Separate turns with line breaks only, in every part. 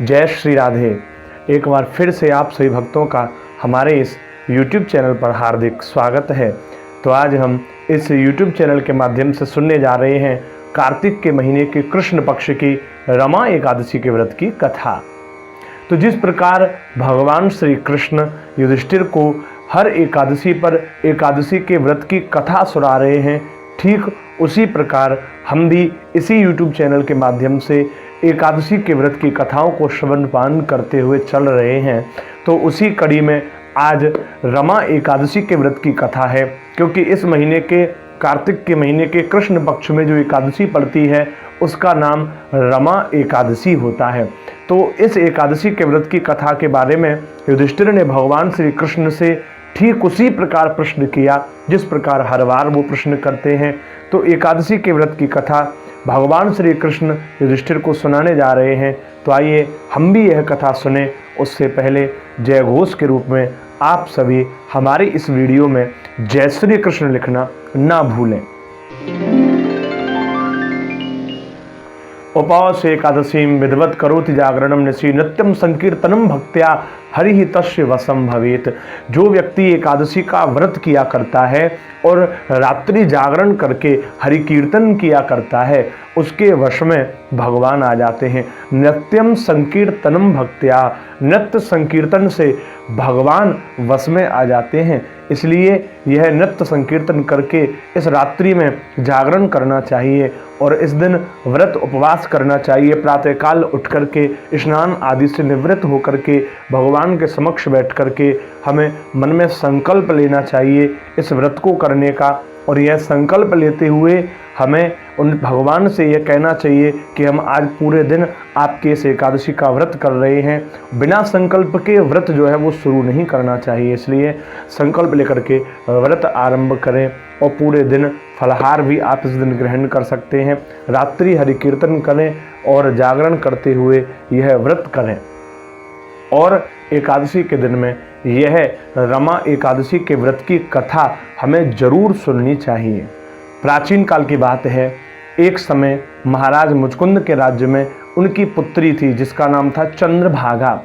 जय श्री राधे। एक बार फिर से आप सभी भक्तों का हमारे इस YouTube चैनल पर हार्दिक स्वागत है। तो आज हम इस YouTube चैनल के माध्यम से सुनने जा रहे हैं कार्तिक के महीने के कृष्ण पक्ष की रमा एकादशी के व्रत की कथा। तो जिस प्रकार भगवान श्री कृष्ण युधिष्ठिर को हर एकादशी पर एकादशी के व्रत की कथा सुना रहे हैं, ठीक उसी प्रकार हम भी इसी YouTube चैनल के माध्यम से एकादशी के व्रत की कथाओं को श्रवणपान करते हुए चल रहे हैं। तो उसी कड़ी में आज रमा एकादशी के व्रत की कथा है, क्योंकि इस महीने के कार्तिक के महीने के कृष्ण पक्ष में जो एकादशी पड़ती है उसका नाम रमा एकादशी होता है। तो इस एकादशी के व्रत की कथा के बारे में युधिष्ठिर ने भगवान श्री कृष्ण से ठीक उसी प्रकार प्रश्न किया जिस प्रकार हर बार वो प्रश्न करते हैं। तो एकादशी के व्रत की कथा भगवान श्री कृष्ण युधिष्ठिर को सुनाने जा रहे हैं। तो आइए हम भी यह कथा सुने। उससे पहले जय घोष के रूप में आप सभी हमारे इस वीडियो में जय श्री कृष्ण लिखना ना भूलें। उपास एकादशीं विधवत करोति जागरणम निशि नित्यम संकीर्तनम भक्त्या हरि तस्य वशम भवेत। जो व्यक्ति एकादशी का व्रत किया करता है और रात्रि जागरण करके हरि कीर्तन किया करता है उसके वश में भगवान आ जाते हैं। नित्यम संकीर्तनम भक्त्या, नित्य संकीर्तन से भगवान वश में आ जाते हैं। इसलिए यह नित्य संकीर्तन करके इस रात्रि में जागरण करना चाहिए और इस दिन व्रत उपवास करना चाहिए। प्रातःकाल उठ करके स्नान आदि से निवृत्त होकर के भगवान के समक्ष बैठ करके हमें मन में संकल्प लेना चाहिए इस व्रत को करने का। और यह संकल्प लेते हुए हमें उन भगवान से यह कहना चाहिए कि हम आज पूरे दिन आपके इस एकादशी का व्रत कर रहे हैं। बिना संकल्प के व्रत जो है वो शुरू नहीं करना चाहिए। इसलिए संकल्प लेकर के व्रत आरंभ करें और पूरे दिन फलाहार भी आप इस दिन ग्रहण कर सकते हैं। रात्रि हरि कीर्तन करें और जागरण करते हुए यह व्रत करें। और एकादशी के दिन में यह रमा एकादशी के व्रत की कथा हमें जरूर सुननी चाहिए। प्राचीन काल की बात है, एक समय महाराज मुचकुंद के राज्य में उनकी पुत्री थी जिसका नाम था चंद्रभागा।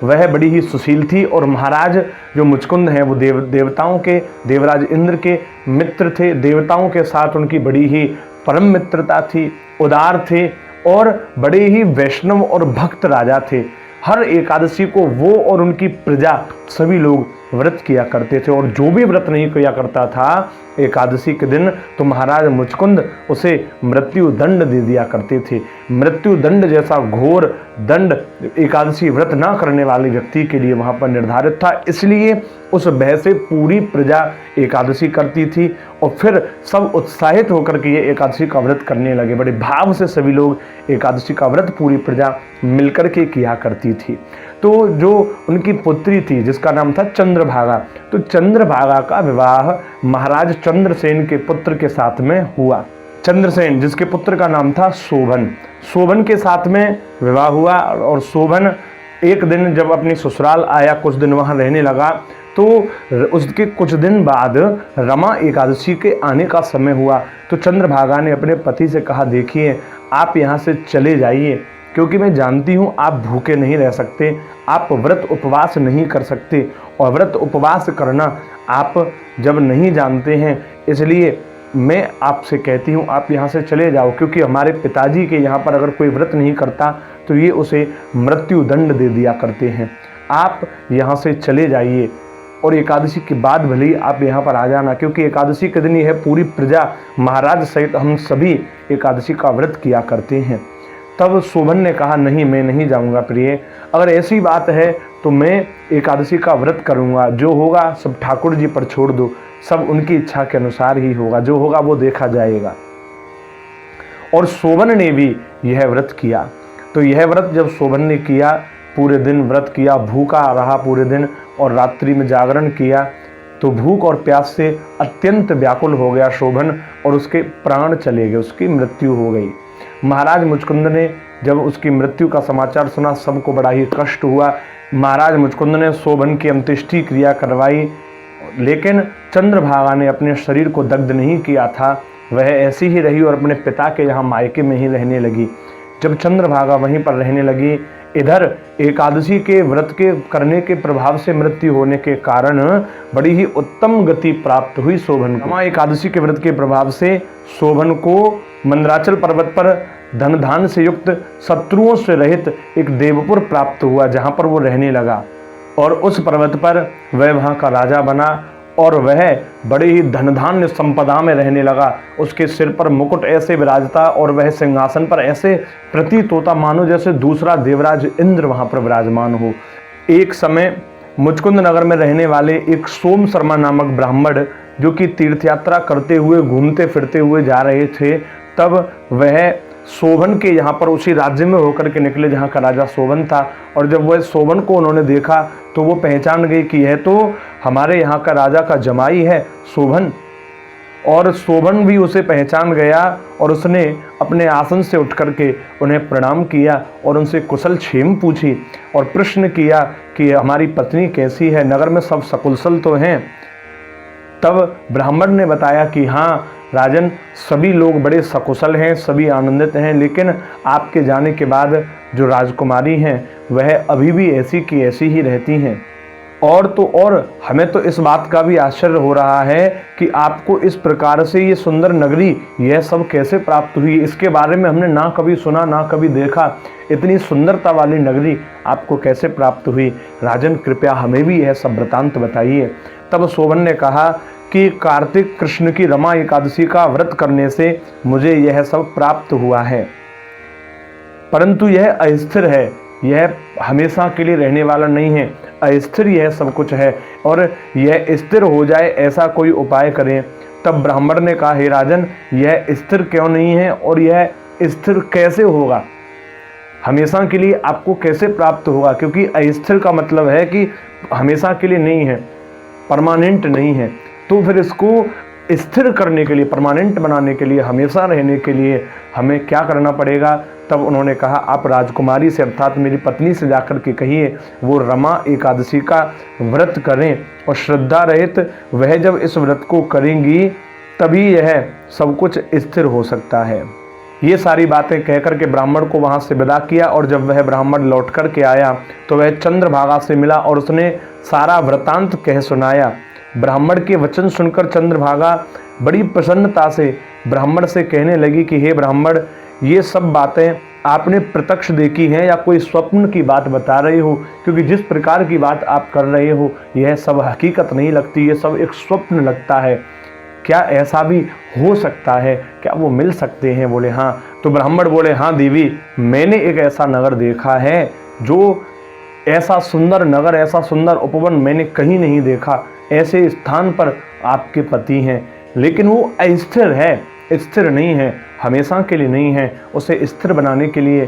वह बड़ी ही सुशील थी और महाराज जो मुचकुंद हैं वो देवताओं के देवराज इंद्र के मित्र थे। देवताओं के साथ उनकी बड़ी ही परम मित्रता थी, उदार थे और बड़े ही वैष्णव और भक्त राजा थे। हर एकादशी को वो और उनकी प्रजा सभी लोग व्रत किया करते थे और जो भी व्रत नहीं किया करता था एकादशी के दिन तो महाराज मुचकुंद उसे मृत्यु दंड दे दिया करते थे। मृत्यु दंड जैसा घोर दंड एकादशी व्रत ना करने वाले व्यक्ति के लिए वहाँ पर निर्धारित था। इसलिए उस भय से पूरी प्रजा एकादशी करती थी और फिर सब उत्साहित होकर के ये एकादशी का व्रत करने लगे। बड़े भाव से सभी लोग एकादशी का व्रत पूरी प्रजा मिलकर के किया करती थी। तो जो उनकी पुत्री थी जिसका नाम था चंद्रभागा, तो चंद्रभागा का विवाह महाराज चंद्रसेन के पुत्र के साथ में हुआ। चंद्रसेन जिसके पुत्र का नाम था शोभन, शोभन के साथ में विवाह हुआ। और शोभन एक दिन जब अपनी ससुराल आया, कुछ दिन वहाँ रहने लगा, तो उसके कुछ दिन बाद रमा एकादशी के आने का समय हुआ। तो चंद्रभागा ने अपने पति से कहा, देखिए आप यहाँ से चले जाइए, क्योंकि मैं जानती हूँ आप भूखे नहीं रह सकते, आप व्रत उपवास नहीं कर सकते और व्रत उपवास करना आप जब नहीं जानते हैं, इसलिए मैं आपसे कहती हूँ आप यहाँ से चले जाओ। क्योंकि हमारे पिताजी के यहाँ पर अगर कोई व्रत नहीं करता तो ये उसे मृत्यु दंड दे दिया करते हैं। आप यहाँ से चले जाइए और एकादशी के बाद भले ही आप यहाँ पर आ जाना, क्योंकि एकादशी के दिन यह पूरी प्रजा महाराज सहित हम सभी एकादशी का व्रत किया करते हैं। तब शोभन ने कहा, नहीं मैं नहीं जाऊंगा प्रिय, अगर ऐसी बात है तो मैं एकादशी का व्रत करूंगा। जो होगा सब ठाकुर जी पर छोड़ दो, सब उनकी इच्छा के अनुसार ही होगा, जो होगा वो देखा जाएगा। और शोभन ने भी यह व्रत किया। तो यह व्रत जब शोभन ने किया, पूरे दिन व्रत किया, भूखा रहा पूरे दिन और रात्रि में जागरण किया, तो भूख और प्यास से अत्यंत व्याकुल हो गया शोभन और उसके प्राण चले गए, उसकी मृत्यु हो गई। महाराज मुचकुंद ने जब उसकी मृत्यु का समाचार सुना, सबको बड़ा ही कष्ट हुआ। महाराज मुचकुंद ने शोभन की अंत्येष्टि क्रिया करवाई, लेकिन चंद्रभागा ने अपने शरीर को दग्ध नहीं किया था, वह ऐसी ही रही और अपने पिता के यहाँ मायके में ही रहने लगी। जब चंद्रभागा वहीं पर रहने लगी, इधर एकादशी के व्रत के करने के प्रभाव से मृत्यु होने के कारण बड़ी ही उत्तम गति प्राप्त हुई शोभन को। रमा एकादशी के व्रत के प्रभाव से शोभन को मंदराचल पर्वत पर धन धान से युक्त, शत्रुओं से रहित एक देवपुर प्राप्त हुआ, जहां पर वो रहने लगा। और उस पर्वत पर वह वहां का राजा बना और वह बड़े ही धन धान्य संपदा में रहने लगा। उसके सिर पर मुकुट ऐसे विराजता और वह सिंहासन पर ऐसे प्रतीत होता मानो जैसे दूसरा देवराज इंद्र वहां पर विराजमान हो। एक समय मुचकुंद नगर में रहने वाले एक सोम शर्मा नामक ब्राह्मण, जो कि तीर्थ यात्रा करते हुए घूमते फिरते हुए जा रहे थे, तब वह शोभन के यहाँ पर उसी राज्य में होकर के निकले जहाँ का राजा शोभन था। और जब वह शोभन को उन्होंने देखा तो वो पहचान गई कि यह तो हमारे यहाँ का राजा का जमाई है शोभन। और शोभन भी उसे पहचान गया और उसने अपने आसन से उठ करके उन्हें प्रणाम किया और उनसे कुशल क्षेम पूछी और प्रश्न किया कि हमारी पत्नी कैसी है, नगर में सब सकुशल तो हैं। तब ब्राह्मण ने बताया कि हाँ राजन, सभी लोग बड़े सकुशल हैं, सभी आनंदित हैं, लेकिन आपके जाने के बाद जो राजकुमारी हैं वह अभी भी ऐसी की ऐसी ही रहती हैं। और तो और हमें तो इस बात का भी आश्चर्य हो रहा है कि आपको इस प्रकार से ये सुंदर नगरी यह सब कैसे प्राप्त हुई। इसके बारे में हमने ना कभी सुना ना कभी देखा। इतनी सुंदरता वाली नगरी आपको कैसे प्राप्त हुई? राजन, कृपया हमें भी यह सब वृतांत बताइए। तब शोभन ने कहा कि कार्तिक कृष्ण की रमा एकादशी का व्रत करने से मुझे यह सब प्राप्त हुआ है, परंतु यह अस्थिर है, यह हमेशा के लिए रहने वाला नहीं है, अस्थिर यह सब कुछ है और यह स्थिर हो जाए ऐसा कोई उपाय करें। तब ब्राह्मण ने कहा, हे राजन, यह स्थिर क्यों नहीं है और यह स्थिर कैसे होगा? हमेशा के लिए आपको कैसे प्राप्त होगा? क्योंकि अस्थिर का मतलब है कि हमेशा के लिए नहीं है, परमानेंट नहीं है। तो फिर इसको स्थिर करने के लिए, परमानेंट बनाने के लिए, हमेशा रहने के लिए हमें क्या करना पड़ेगा? तब उन्होंने कहा, आप राजकुमारी से अर्थात मेरी पत्नी से जाकर के कहिए वो रमा एकादशी का व्रत करें और श्रद्धा रहित वह जब इस व्रत को करेंगी तभी यह सब कुछ स्थिर हो सकता है। ये सारी बातें कहकर के ब्राह्मण को वहाँ से विदा किया और जब वह ब्राह्मण लौट कर के आया तो वह चंद्रभागा से मिला और उसने सारा वृतांत कह सुनाया। ब्राह्मण के वचन सुनकर चंद्रभागा बड़ी प्रसन्नता से ब्राह्मण से कहने लगी कि हे ब्राह्मण, ये सब बातें आपने प्रत्यक्ष देखी हैं या कोई स्वप्न की बात बता रहे हो? क्योंकि जिस प्रकार की बात आप कर रहे हो यह सब हकीकत नहीं लगती, ये सब एक स्वप्न लगता है। क्या ऐसा भी हो सकता है? क्या वो मिल सकते हैं? बोले हाँ। तो ब्राह्मण बोले, हाँ देवी, मैंने एक ऐसा नगर देखा है, जो ऐसा सुंदर नगर, ऐसा सुंदर उपवन मैंने कहीं नहीं देखा। ऐसे स्थान पर आपके पति हैं, लेकिन वो अस्थिर है, स्थिर नहीं है, हमेशा के लिए नहीं है। उसे स्थिर बनाने के लिए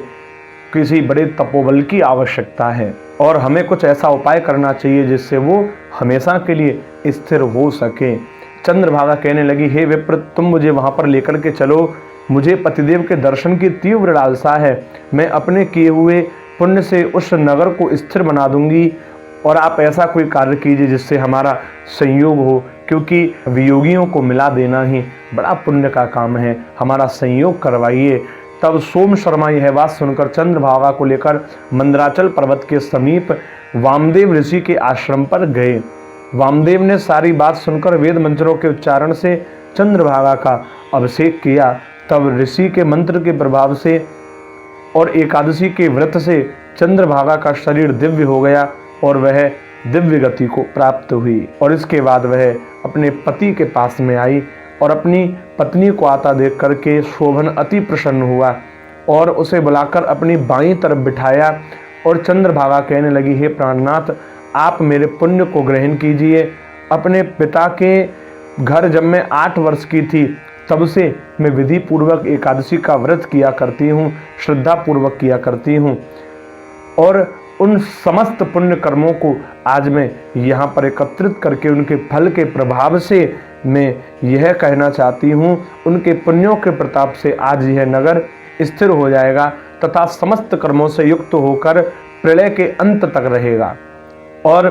किसी बड़े तपोबल की आवश्यकता है और हमें कुछ ऐसा उपाय करना चाहिए जिससे वो हमेशा के लिए स्थिर हो सके। चंद्रभागा कहने लगी, हे विप्र, तुम मुझे वहाँ पर लेकर के चलो, मुझे पतिदेव के दर्शन की तीव्र लालसा है। मैं अपने किए हुए पुण्य से उस नगर को स्थिर बना दूंगी और आप ऐसा कोई कार्य कीजिए जिससे हमारा संयोग हो, क्योंकि वियोगियों को मिला देना ही बड़ा पुण्य का काम है, हमारा संयोग करवाइए। तब सोम शर्मा यह बात सुनकर चंद्रभागा को लेकर मंदराचल पर्वत के समीप वामदेव ऋषि के आश्रम पर गए। वामदेव ने सारी बात सुनकर वेद मंत्रों के उच्चारण से चंद्रभागा का अभिषेक किया। तब ऋषि के मंत्र के प्रभाव से और एकादशी के व्रत से चंद्रभागा का शरीर दिव्य हो गया और वह दिव्य गति को प्राप्त हुई। और इसके बाद वह अपने पति के पास में आई और अपनी पत्नी को आता देख करके शोभन अति प्रसन्न हुआ और उसे बुलाकर अपनी बाईं तरफ बिठाया और चंद्रभागा कहने लगी, हे प्राणनाथ, आप मेरे पुण्य को ग्रहण कीजिए। अपने पिता के घर जब मैं 8 वर्ष की थी तब से मैं विधि पूर्वक एकादशी का व्रत किया करती हूँ, श्रद्धा पूर्वक किया करती हूँ और उन समस्त पुण्य कर्मों को आज मैं यहाँ पर एकत्रित करके उनके फल के प्रभाव से मैं यह कहना चाहती हूँ, उनके पुण्यों के प्रताप से आज यह नगर स्थिर हो जाएगा तथा समस्त कर्मों से युक्त होकर प्रलय के अंत तक रहेगा। और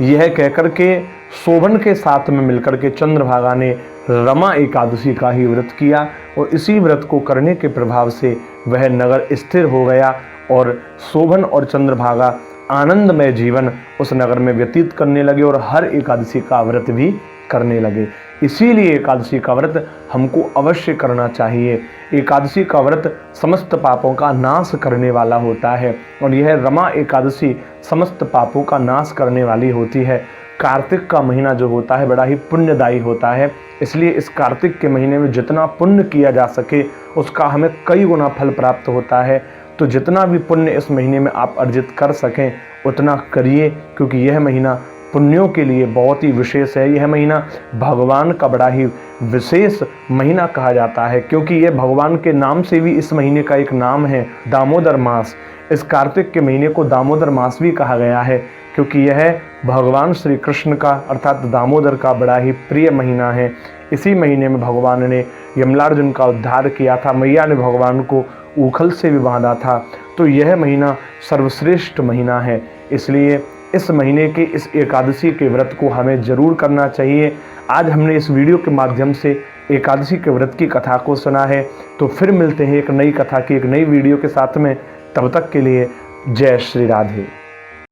यह कहकर के शोभन के साथ में मिलकर के चंद्रभागा ने रमा एकादशी का ही व्रत किया और इसी व्रत को करने के प्रभाव से वह नगर स्थिर हो गया और शोभन और चंद्रभागा आनंदमय जीवन उस नगर में व्यतीत करने लगे और हर एकादशी का व्रत भी करने लगे। इसीलिए एकादशी का व्रत हमको अवश्य करना चाहिए। एकादशी का व्रत समस्त पापों का नाश करने वाला होता है और यह रमा एकादशी समस्त पापों का नाश करने वाली होती है। कार्तिक का महीना जो होता है बड़ा ही पुण्यदायी होता है, इसलिए इस कार्तिक के महीने में जितना पुण्य किया जा सके उसका हमें कई गुना फल प्राप्त होता है। तो जितना भी पुण्य इस महीने में आप अर्जित कर सकें उतना करिए, क्योंकि यह महीना पुण्यों के लिए बहुत ही विशेष है। यह महीना भगवान का बड़ा ही विशेष महीना कहा जाता है, क्योंकि यह भगवान के नाम से भी इस महीने का एक नाम है, दामोदर मास। इस कार्तिक के महीने को दामोदर मास भी कहा गया है, क्योंकि यह भगवान श्री कृष्ण का अर्थात दामोदर का बड़ा ही प्रिय महीना है। इसी महीने में भगवान ने यमलार्जुन का उद्धार किया था, मैया ने भगवान को ऊखल से भी बांधा था। तो यह महीना सर्वश्रेष्ठ महीना है, इसलिए इस महीने के इस एकादशी के व्रत को हमें जरूर करना चाहिए। आज हमने इस वीडियो के माध्यम से एकादशी के व्रत की कथा को सुना है। तो फिर मिलते हैं एक नई कथा की एक नई वीडियो के साथ में। तब तक के लिए जय श्री राधे।